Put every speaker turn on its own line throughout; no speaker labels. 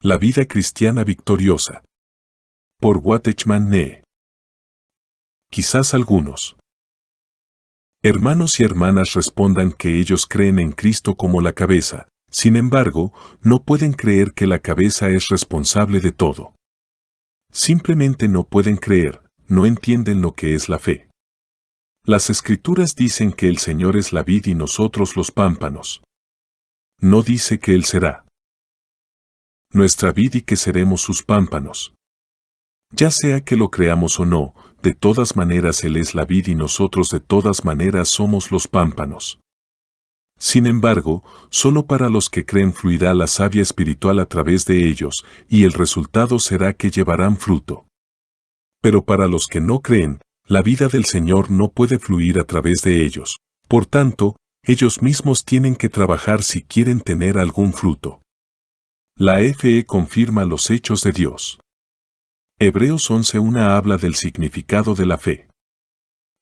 La vida cristiana victoriosa. Por Watchman Nee. Quizás algunos hermanos y hermanas respondan que ellos creen en Cristo como la cabeza, sin embargo, no pueden creer que la cabeza es responsable de todo. Simplemente no pueden creer, no entienden lo que es la fe. Las Escrituras dicen que el Señor es la vid y nosotros los pámpanos. No dice que Él será nuestra vid y que seremos sus pámpanos. Ya sea que lo creamos o no, de todas maneras Él es la vid y nosotros de todas maneras somos los pámpanos. Sin embargo, solo para los que creen fluirá la savia espiritual a través de ellos, y el resultado será que llevarán fruto. Pero para los que no creen, la vida del Señor no puede fluir a través de ellos. Por tanto, ellos mismos tienen que trabajar si quieren tener algún fruto. La fe confirma los hechos de Dios. Hebreos 11:1 habla del significado de la fe.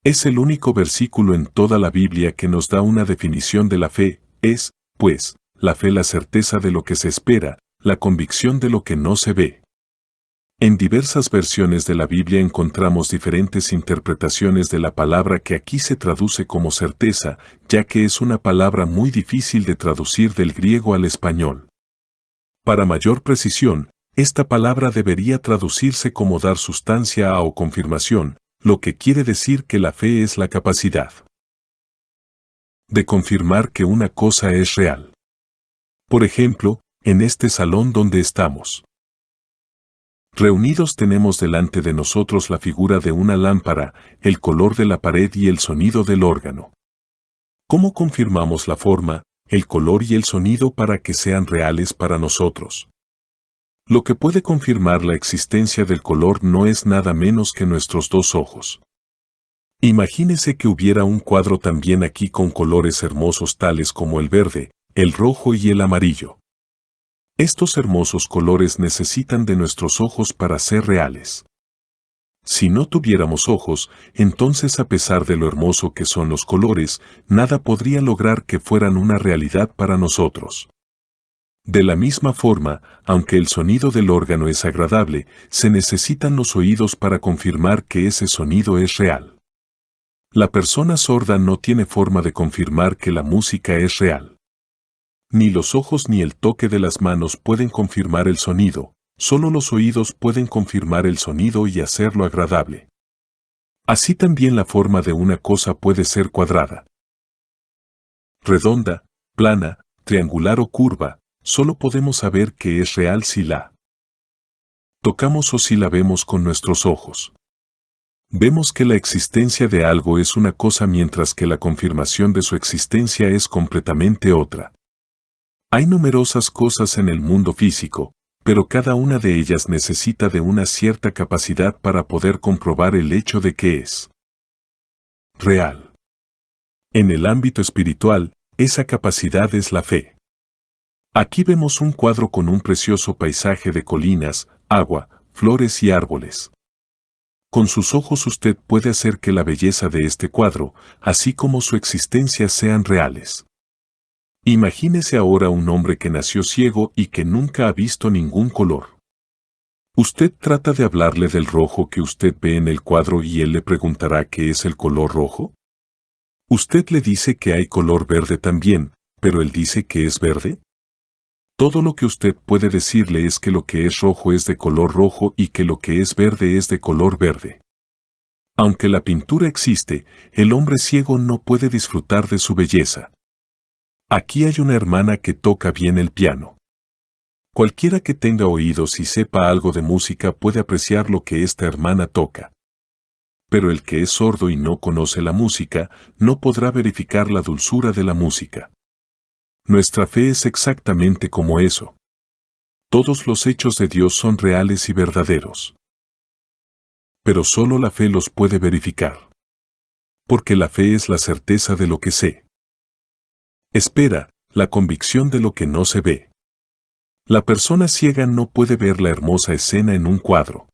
Es el único versículo en toda la Biblia que nos da una definición de la fe, es, pues, la fe la certeza de lo que se espera, la convicción de lo que no se ve. En diversas versiones de la Biblia encontramos diferentes interpretaciones de la palabra que aquí se traduce como certeza, ya que es una palabra muy difícil de traducir del griego al español. Para mayor precisión, esta palabra debería traducirse como dar sustancia a o confirmación, lo que quiere decir que la fe es la capacidad de confirmar que una cosa es real. Por ejemplo, en este salón donde estamos reunidos tenemos delante de nosotros la figura de una lámpara, el color de la pared y el sonido del órgano. ¿Cómo confirmamos la forma, el color y el sonido para que sean reales para nosotros? Lo que puede confirmar la existencia del color no es nada menos que nuestros dos ojos. Imagínese que hubiera un cuadro también aquí con colores hermosos tales como el verde, el rojo y el amarillo. Estos hermosos colores necesitan de nuestros ojos para ser reales. Si no tuviéramos ojos, entonces a pesar de lo hermoso que son los colores, nada podría lograr que fueran una realidad para nosotros. De la misma forma, aunque el sonido del órgano es agradable, se necesitan los oídos para confirmar que ese sonido es real. La persona sorda no tiene forma de confirmar que la música es real. Ni los ojos ni el toque de las manos pueden confirmar el sonido, solo los oídos pueden confirmar el sonido y hacerlo agradable. Así también la forma de una cosa puede ser cuadrada, redonda, plana, triangular o curva, solo podemos saber que es real si la tocamos o si la vemos con nuestros ojos. Vemos que la existencia de algo es una cosa mientras que la confirmación de su existencia es completamente otra. Hay numerosas cosas en el mundo físico, pero cada una de ellas necesita de una cierta capacidad para poder comprobar el hecho de que es real. En el ámbito espiritual, esa capacidad es la fe. Aquí vemos un cuadro con un precioso paisaje de colinas, agua, flores y árboles. Con sus ojos usted puede hacer que la belleza de este cuadro, así como su existencia, sean reales. Imagínese ahora un hombre que nació ciego y que nunca ha visto ningún color. Usted trata de hablarle del rojo que usted ve en el cuadro y él le preguntará qué es el color rojo. Usted le dice que hay color verde también, pero él dice que es verde. Todo lo que usted puede decirle es que lo que es rojo es de color rojo y que lo que es verde es de color verde. Aunque la pintura existe, el hombre ciego no puede disfrutar de su belleza. Aquí hay una hermana que toca bien el piano. Cualquiera que tenga oídos y sepa algo de música puede apreciar lo que esta hermana toca. Pero el que es sordo y no conoce la música, no podrá verificar la dulzura de la música. Nuestra fe es exactamente como eso. Todos los hechos de Dios son reales y verdaderos. Pero solo la fe los puede verificar. Porque la fe es la certeza de lo que sé. Espera, la convicción de lo que no se ve. La persona ciega no puede ver la hermosa escena en un cuadro.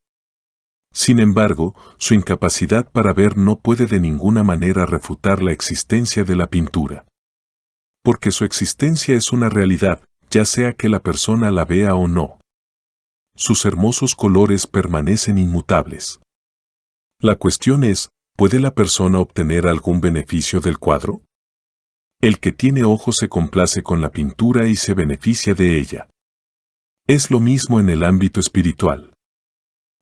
Sin embargo, su incapacidad para ver no puede de ninguna manera refutar la existencia de la pintura. Porque su existencia es una realidad, ya sea que la persona la vea o no. sus hermosos colores permanecen inmutables. La cuestión es, ¿puede la persona obtener algún beneficio del cuadro? El que tiene ojos se complace con la pintura y se beneficia de ella. Es lo mismo en el ámbito espiritual.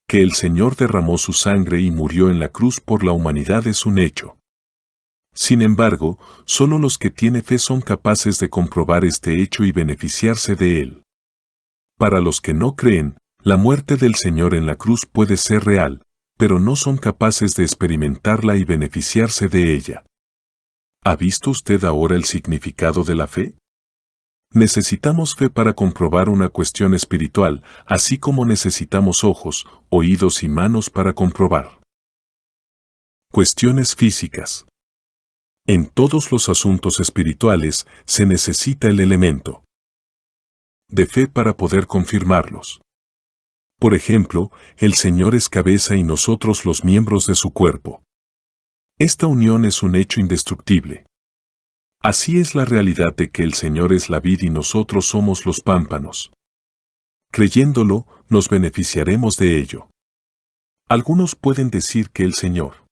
Que el Señor derramó su sangre y murió en la cruz por la humanidad es un hecho. Sin embargo, solo los que tienen fe son capaces de comprobar este hecho y beneficiarse de él. Para los que no creen, la muerte del Señor en la cruz puede ser real, pero no son capaces de experimentarla y beneficiarse de ella. ¿Ha visto usted ahora el significado de la fe? Necesitamos fe para comprobar una cuestión espiritual, así como necesitamos ojos, oídos y manos para comprobar cuestiones físicas. En todos los asuntos espirituales se necesita el elemento de fe para poder confirmarlos. Por ejemplo, el Señor es cabeza y nosotros los miembros de su cuerpo. Esta unión es un hecho indestructible. Así es la realidad de que el Señor es la vid y nosotros somos los pámpanos. Creyéndolo, nos beneficiaremos de ello. Algunos pueden decir que el Señor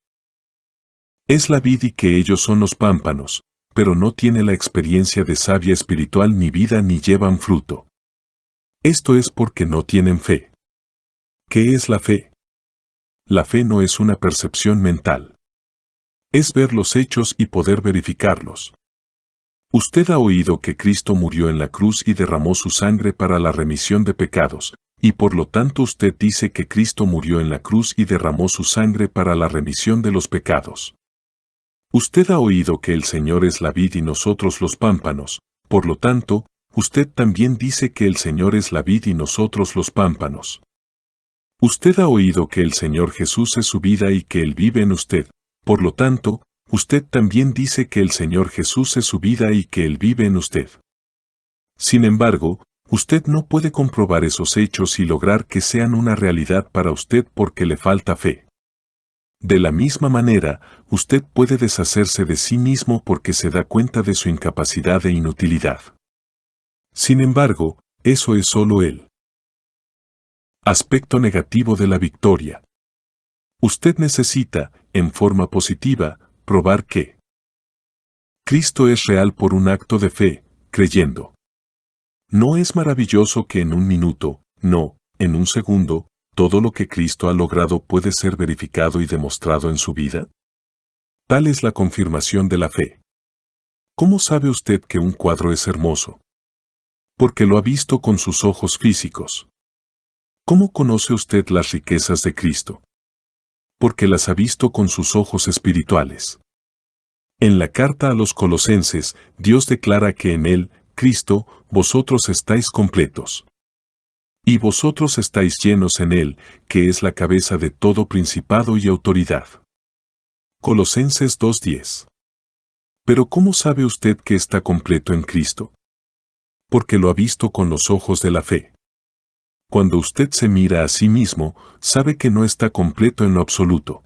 es la vid y que ellos son los pámpanos, pero no tiene la experiencia de savia espiritual ni vida ni llevan fruto. Esto es porque no tienen fe. ¿Qué es la fe? La fe no es una percepción mental. Es ver los hechos y poder verificarlos. Usted ha oído que Cristo murió en la cruz y derramó su sangre para la remisión de pecados, y por lo tanto usted dice que Cristo murió en la cruz y derramó su sangre para la remisión de los pecados. Usted ha oído que el Señor es la vid y nosotros los pámpanos, por lo tanto, usted también dice que el Señor es la vid y nosotros los pámpanos. Usted ha oído que el Señor Jesús es su vida y que Él vive en usted, por lo tanto, usted también dice que el Señor Jesús es su vida y que Él vive en usted. Sin embargo, usted no puede comprobar esos hechos y lograr que sean una realidad para usted porque le falta fe. De la misma manera, usted puede deshacerse de sí mismo porque se da cuenta de su incapacidad e inutilidad. Sin embargo, eso es solo el aspecto negativo de la victoria. Usted necesita, en forma positiva, probar que Cristo es real por un acto de fe, creyendo. ¿No es maravilloso que en un minuto, no, en un segundo, todo lo que Cristo ha logrado puede ser verificado y demostrado en su vida? Tal es la confirmación de la fe. ¿Cómo sabe usted que un cuadro es hermoso? Porque lo ha visto con sus ojos físicos. ¿Cómo conoce usted las riquezas de Cristo? Porque las ha visto con sus ojos espirituales. En la carta a los Colosenses, Dios declara que en Él, Cristo, vosotros estáis completos. Y vosotros estáis llenos en Él, que es la cabeza de todo principado y autoridad. Colosenses 2:10. Pero ¿cómo sabe usted que está completo en Cristo? Porque lo ha visto con los ojos de la fe. Cuando usted se mira a sí mismo, sabe que no está completo en lo absoluto.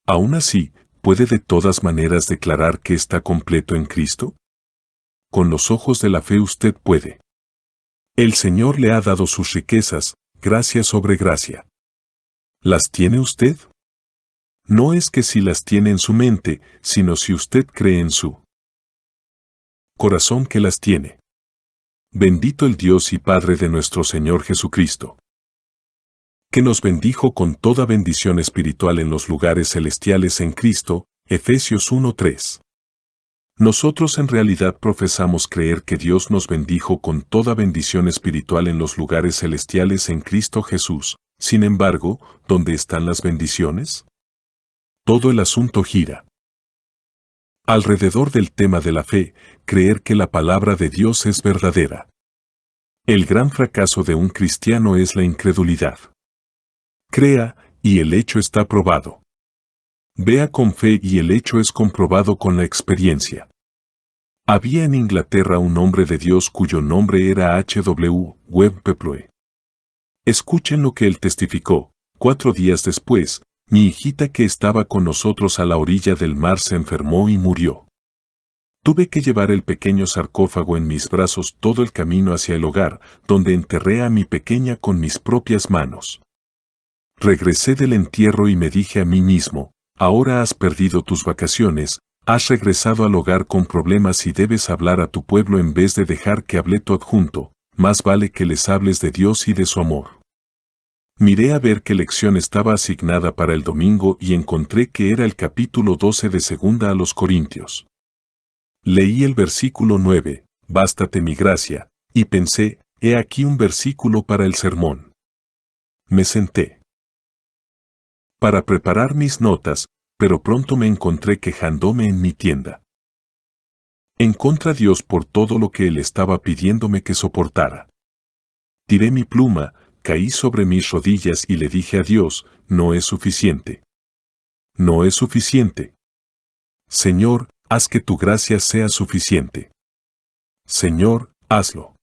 Aún así, ¿puede de todas maneras declarar que está completo en Cristo? Con los ojos de la fe usted puede. El Señor le ha dado sus riquezas, gracia sobre gracia. ¿Las tiene usted? No es que si las tiene en su mente, sino si usted cree en su corazón que las tiene. Bendito el Dios y Padre de nuestro Señor Jesucristo, que nos bendijo con toda bendición espiritual en los lugares celestiales en Cristo, Efesios 1:3. Nosotros en realidad profesamos creer que Dios nos bendijo con toda bendición espiritual en los lugares celestiales en Cristo Jesús. Sin embargo, ¿dónde están las bendiciones? Todo el asunto gira alrededor del tema de la fe, creer que la palabra de Dios es verdadera. El gran fracaso de un cristiano es la incredulidad. Crea, y el hecho está probado. Vea con fe y el hecho es comprobado con la experiencia. Había en Inglaterra un hombre de Dios cuyo nombre era H.W. Webb Peploe. Escuchen lo que él testificó. 4 días después, mi hijita que estaba con nosotros a la orilla del mar se enfermó y murió. Tuve que llevar el pequeño sarcófago en mis brazos todo el camino hacia el hogar, donde enterré a mi pequeña con mis propias manos. Regresé del entierro y me dije a mí mismo, ahora has perdido tus vacaciones, has regresado al hogar con problemas y debes hablar a tu pueblo en vez de dejar que hable tu adjunto, más vale que les hables de Dios y de su amor. Miré a ver qué lección estaba asignada para el domingo y encontré que era el capítulo 12 de Segunda a los Corintios. Leí el versículo 9, bástate mi gracia, y pensé, he aquí un versículo para el sermón. Me senté para preparar mis notas, pero pronto me encontré quejándome en mi tienda. En contra Dios por todo lo que Él estaba pidiéndome que soportara. Tiré mi pluma, caí sobre mis rodillas y le dije a Dios, no es suficiente. No es suficiente. Señor, haz que tu gracia sea suficiente. Señor, hazlo.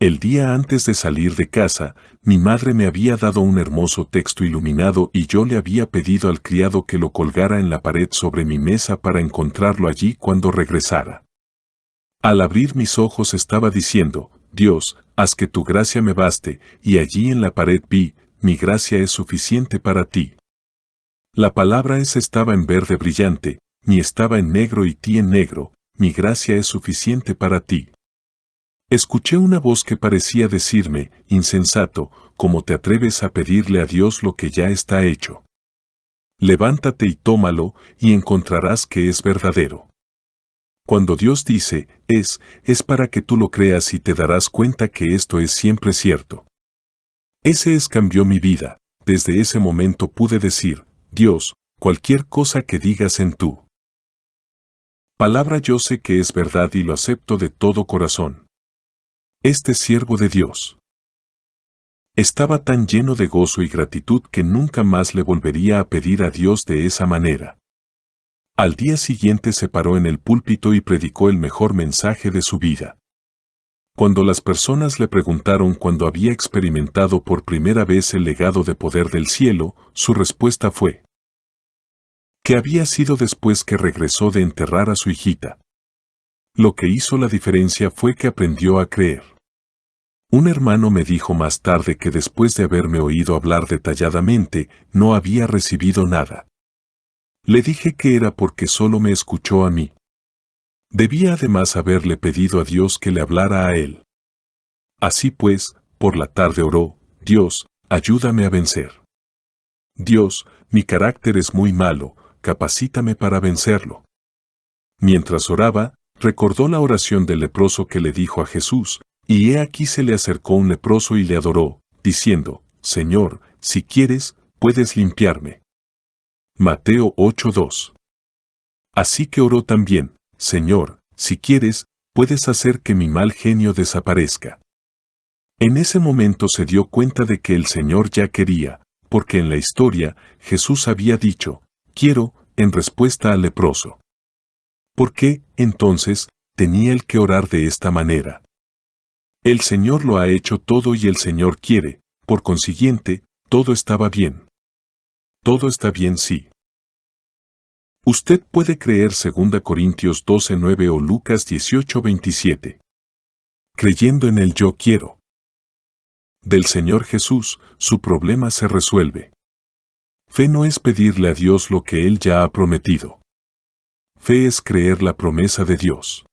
El día antes de salir de casa, mi madre me había dado un hermoso texto iluminado y yo le había pedido al criado que lo colgara en la pared sobre mi mesa para encontrarlo allí cuando regresara. Al abrir mis ojos estaba diciendo, Dios, haz que tu gracia me baste, y allí en la pared vi, mi gracia es suficiente para ti. La palabra esa estaba en verde brillante, ni estaba en negro y ti en negro, mi gracia es suficiente para ti. Escuché una voz que parecía decirme, insensato, ¿cómo te atreves a pedirle a Dios lo que ya está hecho? Levántate y tómalo, y encontrarás que es verdadero. Cuando Dios dice, es para que tú lo creas y te darás cuenta que esto es siempre cierto. Ese cambió mi vida, desde ese momento pude decir, Dios, cualquier cosa que digas en tu palabra yo sé que es verdad y lo acepto de todo corazón. Este siervo de Dios estaba tan lleno de gozo y gratitud que nunca más le volvería a pedir a Dios de esa manera. Al día siguiente se paró en el púlpito y predicó el mejor mensaje de su vida. Cuando las personas le preguntaron cuándo había experimentado por primera vez el legado de poder del cielo, su respuesta fue que había sido después que regresó de enterrar a su hijita. Lo que hizo la diferencia fue que aprendió a creer. Un hermano me dijo más tarde que después de haberme oído hablar detalladamente, no había recibido nada. Le dije que era porque solo me escuchó a mí. Debía además haberle pedido a Dios que le hablara a él. Así pues, por la tarde oró, Dios, ayúdame a vencer. Dios, mi carácter es muy malo, capacítame para vencerlo. Mientras oraba, recordó la oración del leproso que le dijo a Jesús, y he aquí se le acercó un leproso y le adoró, diciendo, Señor, si quieres, puedes limpiarme. Mateo 8:2. Así que oró también, Señor, si quieres, puedes hacer que mi mal genio desaparezca. En ese momento se dio cuenta de que el Señor ya quería, porque en la historia, Jesús había dicho, quiero, en respuesta al leproso. ¿Por qué, entonces, tenía él que orar de esta manera? El Señor lo ha hecho todo y el Señor quiere, por consiguiente, todo estaba bien. Todo está bien sí. Usted puede creer 2 Corintios 12:9 o Lucas 18:27. Creyendo en el yo quiero del Señor Jesús, su problema se resuelve. Fe no es pedirle a Dios lo que Él ya ha prometido. Fe es creer la promesa de Dios.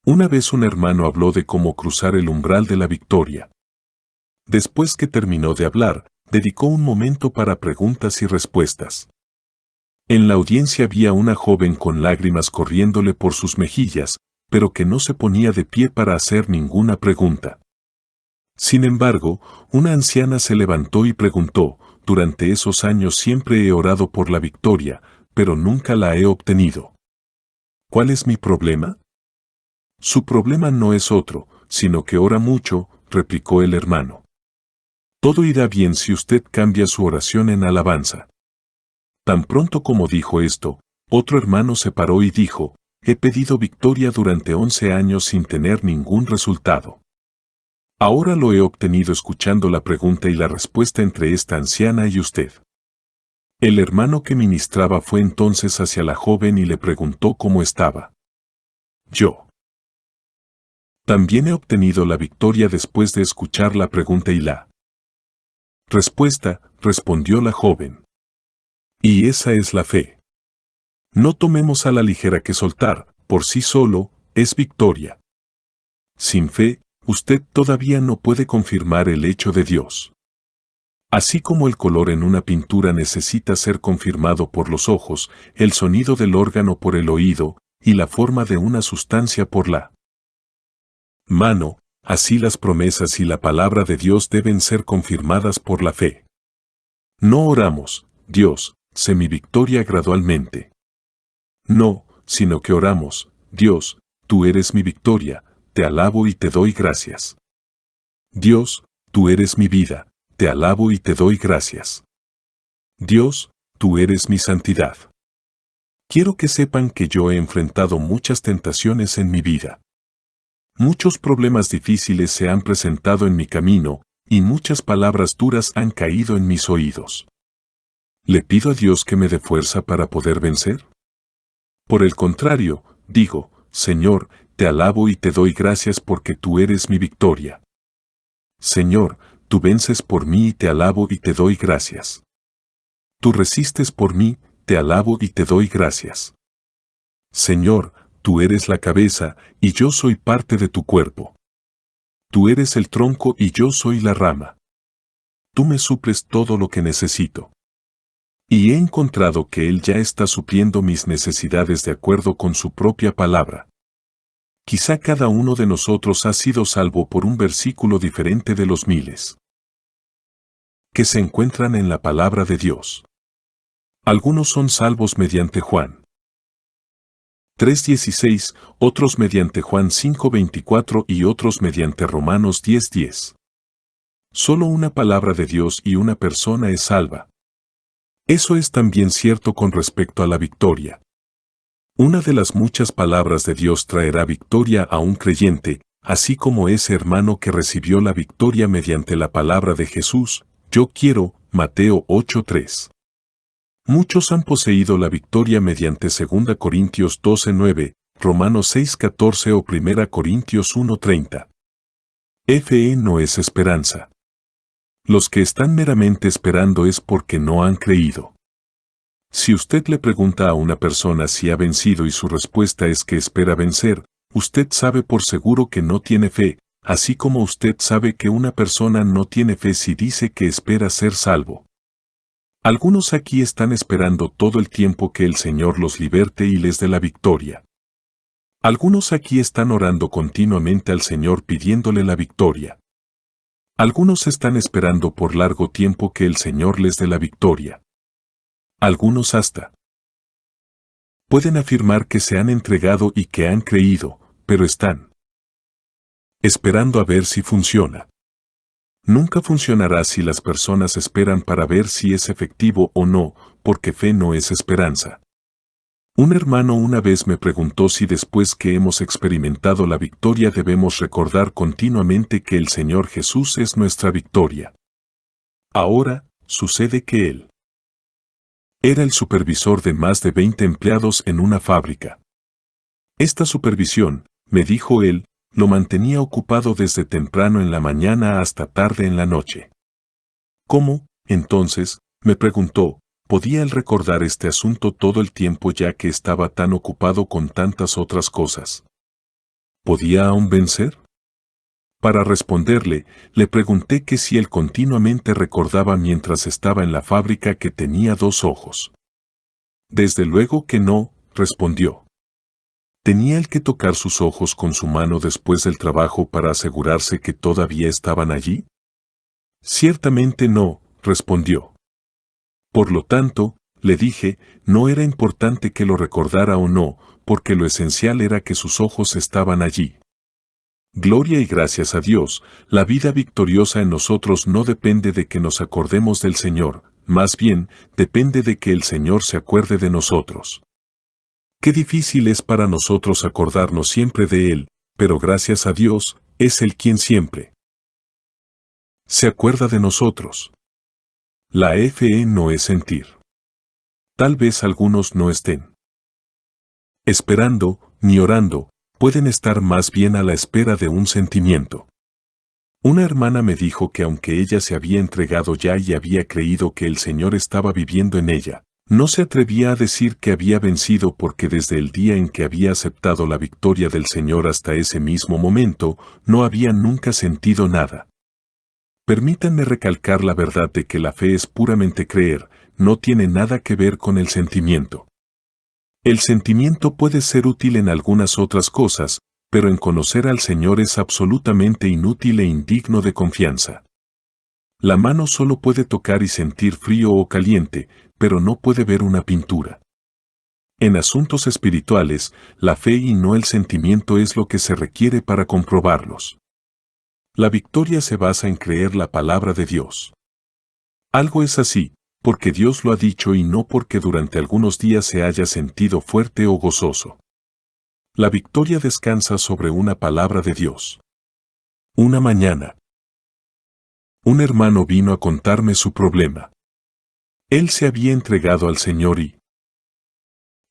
Una vez un hermano habló de cómo cruzar el umbral de la victoria. Después que terminó de hablar, dedicó un momento para preguntas y respuestas. En la audiencia había una joven con lágrimas corriéndole por sus mejillas, pero que no se ponía de pie para hacer ninguna pregunta. Sin embargo, una anciana se levantó y preguntó, durante esos años siempre he orado por la victoria, pero nunca la he obtenido. ¿Cuál es mi problema? Su problema no es otro, sino que ora mucho, replicó el hermano. Todo irá bien si usted cambia su oración en alabanza. Tan pronto como dijo esto, otro hermano se paró y dijo, he pedido victoria durante 11 años sin tener ningún resultado. Ahora lo he obtenido escuchando la pregunta y la respuesta entre esta anciana y usted. El hermano que ministraba fue entonces hacia la joven y le preguntó cómo estaba. yo. También he obtenido la victoria después de escuchar la pregunta y la respuesta, respondió la joven. Y esa es la fe. No tomemos a la ligera que soltar, por sí solo, es victoria. Sin fe, usted todavía no puede confirmar el hecho de Dios. Así como el color en una pintura necesita ser confirmado por los ojos, el sonido del órgano por el oído, y la forma de una sustancia por la mano, así las promesas y la palabra de Dios deben ser confirmadas por la fe. No oramos, Dios, sé mi victoria gradualmente. No, sino que oramos, Dios, tú eres mi victoria, te alabo y te doy gracias. Dios, tú eres mi vida, te alabo y te doy gracias. Dios, tú eres mi santidad. Quiero que sepan que yo he enfrentado muchas tentaciones en mi vida. Muchos problemas difíciles se han presentado en mi camino, y muchas palabras duras han caído en mis oídos. ¿Le pido a Dios que me dé fuerza para poder vencer? Por el contrario, digo, Señor, te alabo y te doy gracias porque tú eres mi victoria. Señor, tú vences por mí y te alabo y te doy gracias. Tú resistes por mí, te alabo y te doy gracias. Señor, tú eres la cabeza, y yo soy parte de tu cuerpo. Tú eres el tronco y yo soy la rama. Tú me suples todo lo que necesito. Y he encontrado que Él ya está supliendo mis necesidades de acuerdo con su propia palabra. Quizá cada uno de nosotros ha sido salvo por un versículo diferente de los miles que se encuentran en la palabra de Dios. Algunos son salvos mediante Juan 3:16, otros mediante Juan 5:24 y otros mediante Romanos 10:10. Solo una palabra de Dios y una persona es salva. Eso es también cierto con respecto a la victoria. Una de las muchas palabras de Dios traerá victoria a un creyente, así como ese hermano que recibió la victoria mediante la palabra de Jesús, yo quiero, Mateo 8:3. Muchos han poseído la victoria mediante 2 Corintios 12:9, Romanos 6:14 o 1 Corintios 1:30. Fe no es esperanza. Los que están meramente esperando es porque no han creído. Si usted le pregunta a una persona si ha vencido y su respuesta es que espera vencer, usted sabe por seguro que no tiene fe, así como usted sabe que una persona no tiene fe si dice que espera ser salvo. Algunos aquí están esperando todo el tiempo que el Señor los liberte y les dé la victoria. Algunos aquí están orando continuamente al Señor pidiéndole la victoria. Algunos están esperando por largo tiempo que el Señor les dé la victoria. Algunos hasta pueden afirmar que se han entregado y que han creído, pero están esperando a ver si funciona. Nunca funcionará si las personas esperan para ver si es efectivo o no, porque fe no es esperanza. Un hermano una vez me preguntó si después que hemos experimentado la victoria debemos recordar continuamente que el Señor Jesús es nuestra victoria. Ahora, sucede que Él era el supervisor de más de 20 empleados en una fábrica. Esta supervisión, me dijo él, lo mantenía ocupado desde temprano en la mañana hasta tarde en la noche. ¿Cómo, entonces, me preguntó, podía él recordar este asunto todo el tiempo ya que estaba tan ocupado con tantas otras cosas? ¿Podía aún vencer? Para responderle, le pregunté que si él continuamente recordaba mientras estaba en la fábrica que tenía 2 ojos. Desde luego que no, respondió. ¿Tenía él que tocar sus ojos con su mano después del trabajo para asegurarse que todavía estaban allí? Ciertamente no, respondió. Por lo tanto, le dije, no era importante que lo recordara o no, porque lo esencial era que sus ojos estaban allí. Gloria y gracias a Dios, la vida victoriosa en nosotros no depende de que nos acordemos del Señor, más bien, depende de que el Señor se acuerde de nosotros. Qué difícil es para nosotros acordarnos siempre de Él, pero gracias a Dios, es Él quien siempre se acuerda de nosotros. La fe no es sentir. Tal vez algunos no estén esperando, ni orando, pueden estar más bien a la espera de un sentimiento. Una hermana me dijo que aunque ella se había entregado ya y había creído que el Señor estaba viviendo en ella, no se atrevía a decir que había vencido porque desde el día en que había aceptado la victoria del Señor hasta ese mismo momento, no había nunca sentido nada. Permítanme recalcar la verdad de que la fe es puramente creer, no tiene nada que ver con el sentimiento. El sentimiento puede ser útil en algunas otras cosas, pero en conocer al Señor es absolutamente inútil e indigno de confianza. La mano solo puede tocar y sentir frío o caliente, pero no puede ver una pintura. En asuntos espirituales, la fe y no el sentimiento es lo que se requiere para comprobarlos. La victoria se basa en creer la palabra de Dios. Algo es así, porque Dios lo ha dicho y no porque durante algunos días se haya sentido fuerte o gozoso. La victoria descansa sobre una palabra de Dios. Una mañana, un hermano vino a contarme su problema. Él se había entregado al Señor y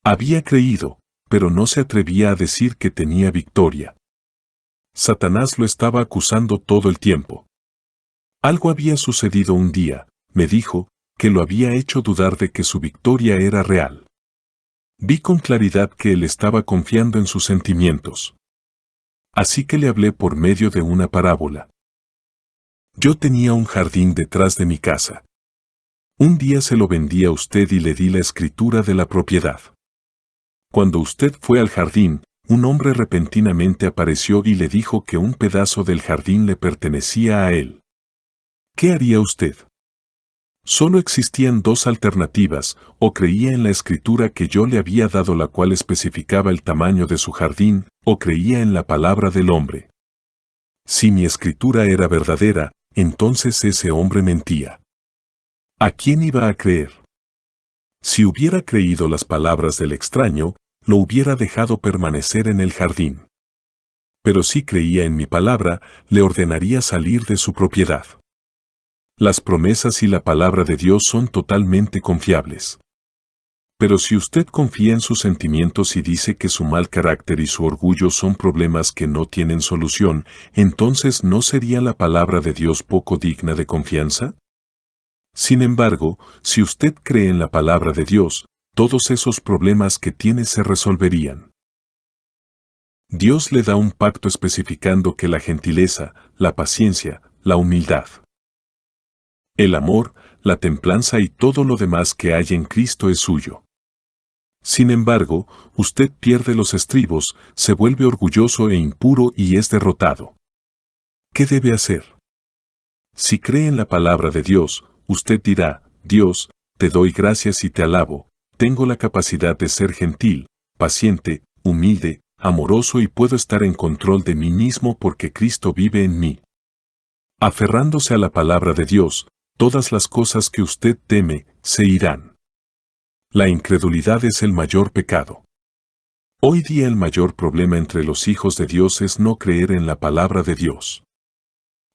había creído, pero no se atrevía a decir que tenía victoria. Satanás lo estaba acusando todo el tiempo. Algo había sucedido un día, me dijo, que lo había hecho dudar de que su victoria era real. Vi con claridad que él estaba confiando en sus sentimientos. Así que le hablé por medio de una parábola. Yo tenía un jardín detrás de mi casa. Un día se lo vendí a usted y le di la escritura de la propiedad. Cuando usted fue al jardín, un hombre repentinamente apareció y le dijo que un pedazo del jardín le pertenecía a él. ¿Qué haría usted? Solo existían dos alternativas, o creía en la escritura que yo le había dado la cual especificaba el tamaño de su jardín, o creía en la palabra del hombre. Si mi escritura era verdadera, entonces ese hombre mentía. ¿A quién iba a creer? Si hubiera creído las palabras del extraño, lo hubiera dejado permanecer en el jardín. Pero si creía en mi palabra, le ordenaría salir de su propiedad. Las promesas y la palabra de Dios son totalmente confiables. Pero si usted confía en sus sentimientos y dice que su mal carácter y su orgullo son problemas que no tienen solución, entonces ¿no sería la palabra de Dios poco digna de confianza? Sin embargo, si usted cree en la palabra de Dios, todos esos problemas que tiene se resolverían. Dios le da un pacto especificando que la gentileza, la paciencia, la humildad, el amor, la templanza y todo lo demás que hay en Cristo es suyo. Sin embargo, usted pierde los estribos, se vuelve orgulloso e impuro y es derrotado. ¿Qué debe hacer? Si cree en la palabra de Dios, usted dirá, Dios, te doy gracias y te alabo, tengo la capacidad de ser gentil, paciente, humilde, amoroso y puedo estar en control de mí mismo porque Cristo vive en mí. Aferrándose a la palabra de Dios, todas las cosas que usted teme, se irán. La incredulidad es el mayor pecado. Hoy día el mayor problema entre los hijos de Dios es no creer en la palabra de Dios.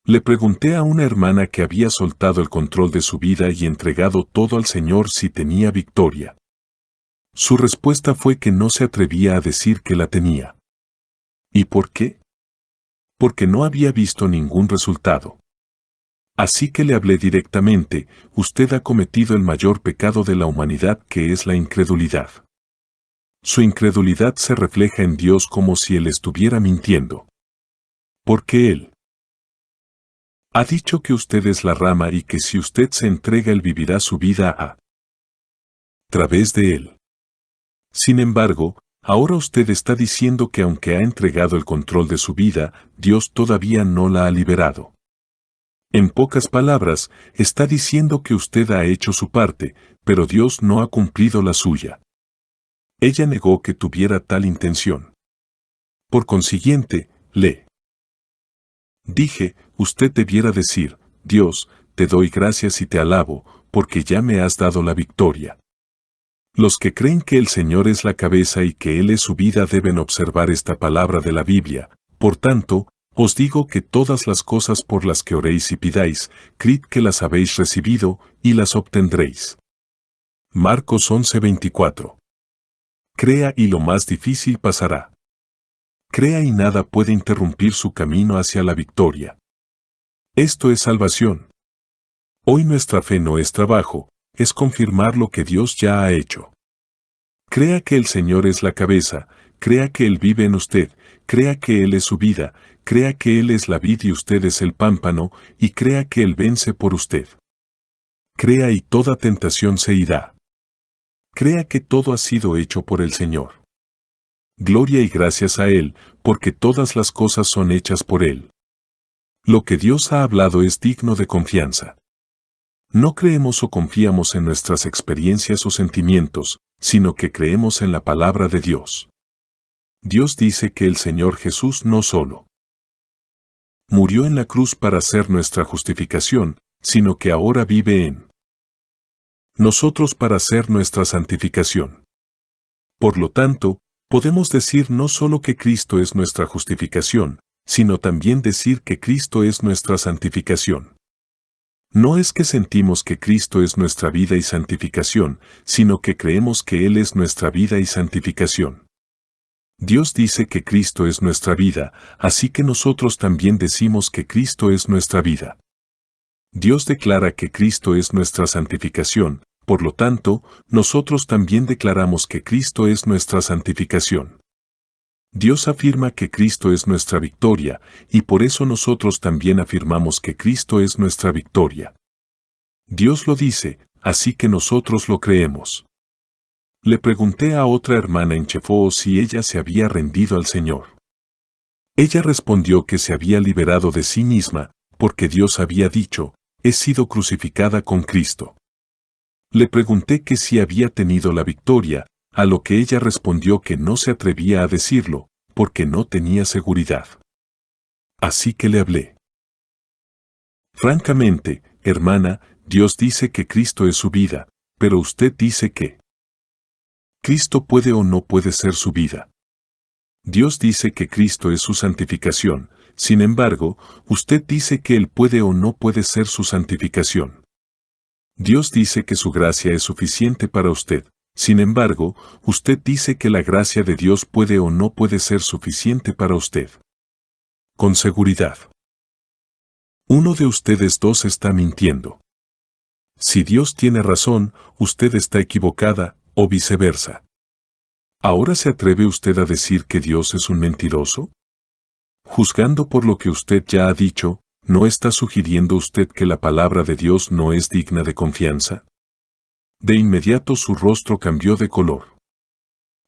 Le pregunté a una hermana que había soltado el control de su vida y entregado todo al Señor si tenía victoria. Su respuesta fue que no se atrevía a decir que la tenía. ¿Y por qué? Porque no había visto ningún resultado. Así que le hablé directamente, usted ha cometido el mayor pecado de la humanidad que es la incredulidad. Su incredulidad se refleja en Dios como si Él estuviera mintiendo. Porque Él ha dicho que usted es la rama y que si usted se entrega Él vivirá su vida a través de Él. Sin embargo, ahora usted está diciendo que aunque ha entregado el control de su vida, Dios todavía no la ha liberado. En pocas palabras, está diciendo que usted ha hecho su parte, pero Dios no ha cumplido la suya. Ella negó que tuviera tal intención. Por consiguiente, le dije, usted debiera decir, Dios, te doy gracias y te alabo, porque ya me has dado la victoria. Los que creen que el Señor es la cabeza y que Él es su vida deben observar esta palabra de la Biblia. Por tanto, os digo que todas las cosas por las que oréis y pidáis, creed que las habéis recibido, y las obtendréis. Marcos 11:24. Crea y lo más difícil pasará. Crea y nada puede interrumpir su camino hacia la victoria. Esto es salvación. Hoy nuestra fe no es trabajo, es confirmar lo que Dios ya ha hecho. Crea que el Señor es la cabeza, crea que Él vive en usted, crea que Él es su vida, crea que Él es la vid y usted es el pámpano, y crea que Él vence por usted. Crea y toda tentación se irá. Crea que todo ha sido hecho por el Señor. Gloria y gracias a Él, porque todas las cosas son hechas por Él. Lo que Dios ha hablado es digno de confianza. No creemos o confiamos en nuestras experiencias o sentimientos, sino que creemos en la palabra de Dios. Dios dice que el Señor Jesús no solo murió en la cruz para ser nuestra justificación, sino que ahora vive en nosotros para ser nuestra santificación. Por lo tanto, podemos decir no solo que Cristo es nuestra justificación, sino también decir que Cristo es nuestra santificación. No es que sentimos que Cristo es nuestra vida y santificación, sino que creemos que Él es nuestra vida y santificación. Dios dice que Cristo es nuestra vida, así que nosotros también decimos que Cristo es nuestra vida. Dios declara que Cristo es nuestra santificación, por lo tanto, nosotros también declaramos que Cristo es nuestra santificación. Dios afirma que Cristo es nuestra victoria, y por eso nosotros también afirmamos que Cristo es nuestra victoria. Dios lo dice, así que nosotros lo creemos. Le pregunté a otra hermana en Chefoo si ella se había rendido al Señor. Ella respondió que se había liberado de sí misma, porque Dios había dicho, he sido crucificada con Cristo. Le pregunté que si había tenido la victoria, a lo que ella respondió que no se atrevía a decirlo, porque no tenía seguridad. Así que le hablé. Francamente, hermana, Dios dice que Cristo es su vida, pero usted dice que Cristo puede o no puede ser su vida. Dios dice que Cristo es su santificación, sin embargo, usted dice que Él puede o no puede ser su santificación. Dios dice que su gracia es suficiente para usted, sin embargo, usted dice que la gracia de Dios puede o no puede ser suficiente para usted. Con seguridad. Uno de ustedes dos está mintiendo. Si Dios tiene razón, usted está equivocada, o viceversa. ¿Ahora se atreve usted a decir que Dios es un mentiroso? Juzgando por lo que usted ya ha dicho, ¿no está sugiriendo usted que la palabra de Dios no es digna de confianza? De inmediato su rostro cambió de color.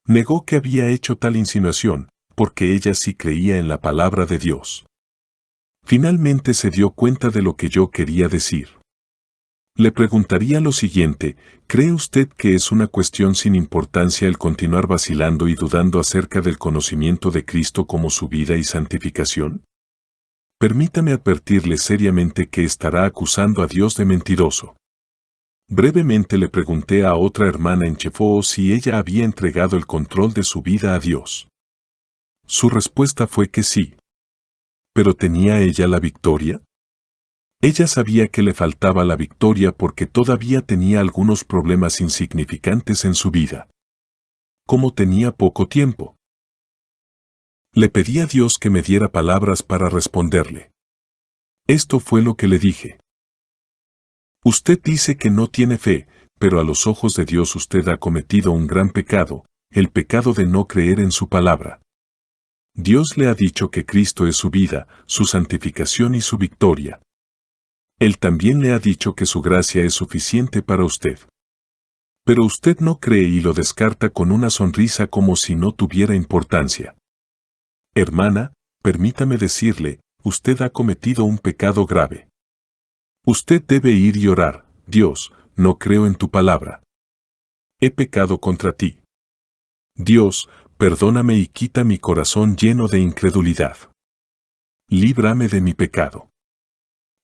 Negó que había hecho tal insinuación, porque ella sí creía en la palabra de Dios. Finalmente se dio cuenta de lo que yo quería decir. Le preguntaría lo siguiente, ¿cree usted que es una cuestión sin importancia el continuar vacilando y dudando acerca del conocimiento de Cristo como su vida y santificación? Permítame advertirle seriamente que estará acusando a Dios de mentiroso. Brevemente le pregunté a otra hermana en Chefoo si ella había entregado el control de su vida a Dios. Su respuesta fue que sí. ¿Pero tenía ella la victoria? Ella sabía que le faltaba la victoria porque todavía tenía algunos problemas insignificantes en su vida. Como tenía poco tiempo, le pedí a Dios que me diera palabras para responderle. Esto fue lo que le dije. Usted dice que no tiene fe, pero a los ojos de Dios usted ha cometido un gran pecado, el pecado de no creer en su palabra. Dios le ha dicho que Cristo es su vida, su santificación y su victoria. Él también le ha dicho que su gracia es suficiente para usted. Pero usted no cree y lo descarta con una sonrisa como si no tuviera importancia. Hermana, permítame decirle, usted ha cometido un pecado grave. Usted debe ir y orar, Dios, no creo en tu palabra. He pecado contra ti. Dios, perdóname y quita mi corazón lleno de incredulidad. Líbrame de mi pecado.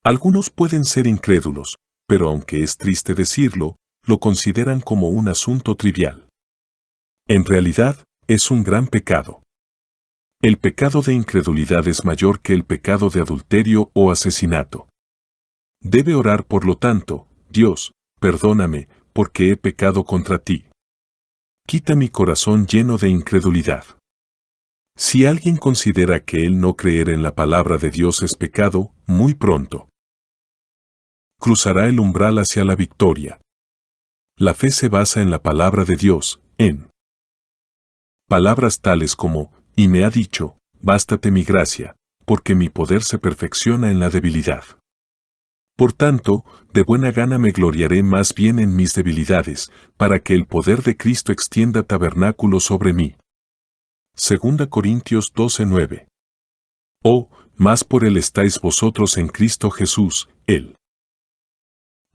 Algunos pueden ser incrédulos, pero aunque es triste decirlo, lo consideran como un asunto trivial. En realidad, es un gran pecado. El pecado de incredulidad es mayor que el pecado de adulterio o asesinato. Debe orar por lo tanto, Dios, perdóname, porque he pecado contra ti. Quita mi corazón lleno de incredulidad. Si alguien considera que el no creer en la palabra de Dios es pecado, muy pronto cruzará el umbral hacia la victoria. La fe se basa en la palabra de Dios, en palabras tales como, y me ha dicho, bástate mi gracia, porque mi poder se perfecciona en la debilidad. Por tanto, de buena gana me gloriaré más bien en mis debilidades, para que el poder de Cristo extienda tabernáculo sobre mí. 2 Corintios 12:9. Oh, más por él estáis vosotros en Cristo Jesús, él,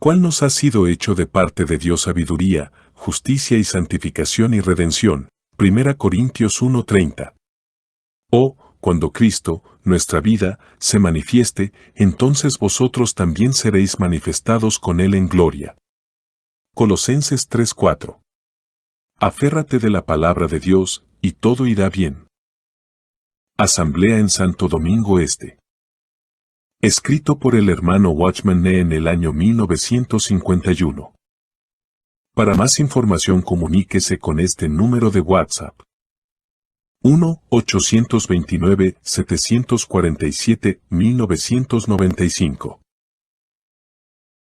cual nos ha sido hecho de parte de Dios sabiduría, justicia y santificación y redención. 1 Corintios 1:30. Oh, cuando Cristo, nuestra vida, se manifieste, entonces vosotros también seréis manifestados con Él en gloria. Colosenses 3:4. Aférrate de la palabra de Dios, y todo irá bien. Asamblea en Santo Domingo Este. Escrito por el hermano Watchman Nee en el año 1951. Para más información comuníquese con este número de WhatsApp. 1-829-747-1995